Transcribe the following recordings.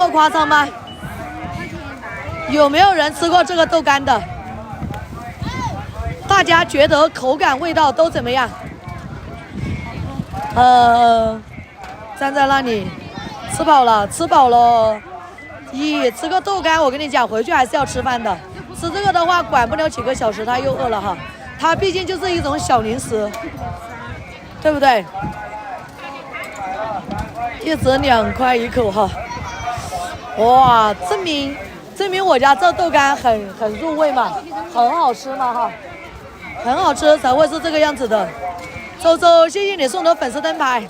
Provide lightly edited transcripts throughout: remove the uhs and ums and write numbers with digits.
这么夸张吗？有没有人吃过这个豆干的？大家觉得口感、味道都怎么样？站在那里，吃饱了，吃饱了。咦，吃个豆干，我跟你讲，回去还是要吃饭的。吃这个的话，管不了几个小时，他又饿了哈。它毕竟就是一种小零食，对不对？一折2块1口哈。哇，证明我家这豆干很入味嘛，很好吃嘛哈，很好吃才会是这个样子的。周周，谢谢你送的粉丝灯牌。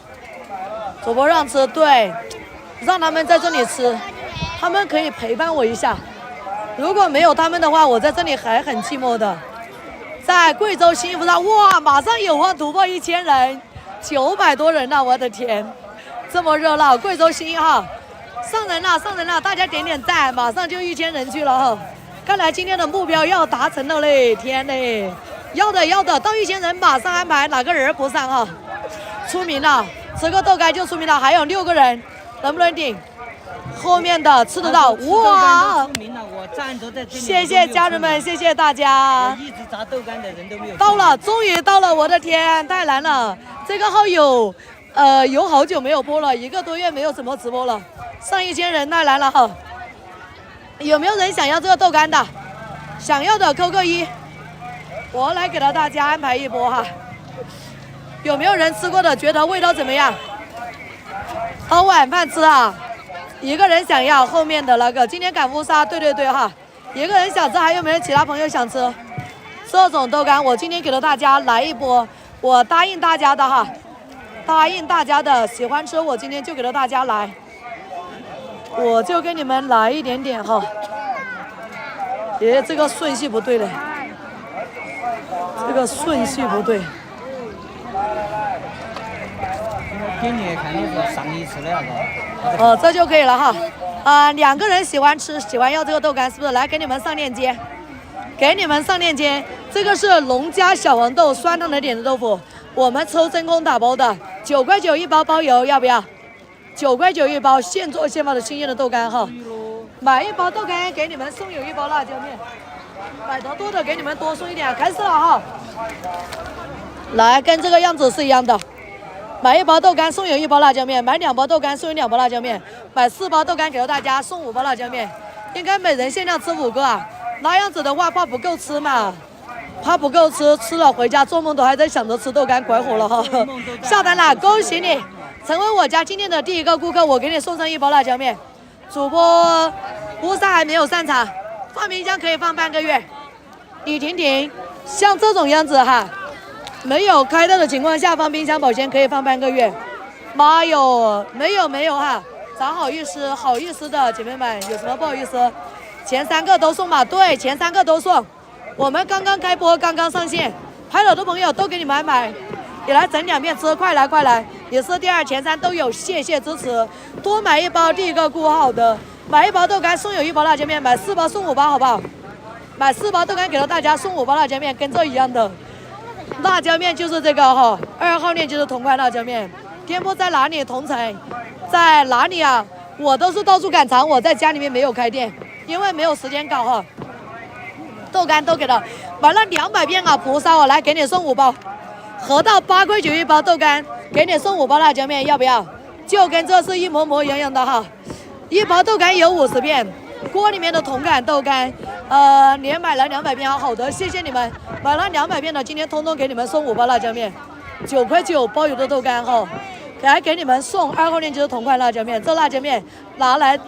主播让吃，对，让他们在这里吃，他们可以陪伴我一下。如果没有他们的话，我在这里还很寂寞的。在贵州新福上，哇，马上有望突破1000人，900多人了，我的天，这么热闹！贵州新哈，上人了，大家点点赞，马上就1000人去了哈。看来今天的目标要达成了嘞，天嘞！要的，到1000人马上安排哪个人不上哈？出名了，吃个豆干就出名了，还有6个人，能不能顶？后面的吃得到，哇！我站着在这里。谢谢家人们，谢谢大家。一直炸豆干的人都没有。到了，终于到了！我的天，太难了。这个号有好久没有播了，1个多月没有怎么直播了，上1000人太难了哈。有没有人想要这个豆干的？想要的扣个1，我来给到大家安排一波哈。有没有人吃过的？觉得味道怎么样？当晚饭吃啊。1个人想要后面的那个，今天赶乌沙，对哈，1个人想吃，还有没有其他朋友想吃这种豆干？我今天给了大家来一波，我答应大家的哈，答应大家的，喜欢吃我今天就给了大家来，我就给你们来一点点哈。这个顺序不对了，这个顺序不对。给你看的是上一次的那个。这就可以了哈。2个人喜欢要这个豆干，是不是？来给你们上链接，这个是农家小黄豆酸汤的点子豆腐，我们抽真空打包的，9块9一包，包邮，要不要？9块9一包，现做现包的新鲜的豆干哈。买1包豆干给你们送有1包辣椒面，买得多的给你们多送一点。开始了哈，来跟这个样子是一样的。买1包豆干送有1包辣椒面，买2包豆干送有2包辣椒面，买4包豆干给到大家送5包辣椒面，应该每人限量吃5个啊。那样子的话怕不够吃嘛，吃了回家做梦都还在想着吃豆干，拐火了哈。下单了，恭喜你成为我家今天的第1个顾客，我给你送上1包辣椒面。主播乌沙还没有上场，放冰箱可以放半个月。李婷婷，像这种样子哈。没有开到的情况下放冰箱保鲜可以放半个月。妈哟，没有哈，咋好意思的姐妹们，有什么不好意思？前3个都送嘛，对，前3个都送。我们刚刚开播，刚刚上线，拍了的朋友都给你们安排，也来整2遍吃，快来！也是第2、前3都有，谢谢支持，多买1包，第1个顾好的，买1包豆干送有1包辣椒面，买4包送5包，好不好？买4包豆干给到大家送5包辣椒面，跟这一样的。辣椒面就是这个哈，2号链就是同款辣椒面。店铺在哪里？同城，在哪里啊？我都是到处赶场，我在家里面没有开店，因为没有时间搞哈。豆干都给了，买了200遍啊，不烧我来给你送5包，合到8块9一包豆干，给你送5包辣椒面，要不要？就跟这是一模一样的哈。1包豆干有50遍，锅里面的同款豆干，连买了200遍，好的，谢谢你们。买了200遍的，今天通通给你们送5包辣椒面，9块9包邮的豆干哈，还给你们送2号链接的同款辣椒面。这辣椒面拿来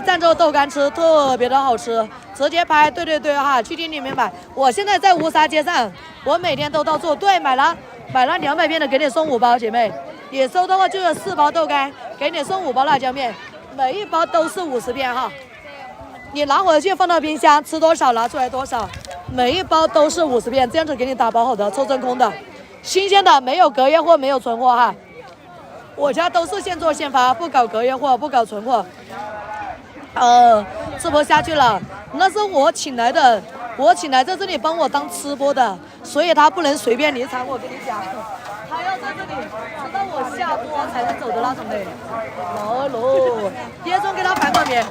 蘸着豆干吃，特别的好吃，直接拍，对哈，去店里面买。我现在在乌沙街上，我每天都到处，对，买了200遍的给你送5包，姐妹也收的话就是4包豆干，给你送5包辣椒面，每1包都是50遍哈。你拿回去放到冰箱，吃多少拿出来多少，每1包都是50遍，这样子给你打包好的，抽真空的，新鲜的，没有隔夜货，没有存货哈。我家都是现做现发，不搞隔夜货，不搞存货。直播下去了，那是我请来的，在这里帮我当吃播的，所以他不能随便离场，我跟你讲，他要在这里直到我下多才能走的那种的。老二喽，叶总给他翻个面。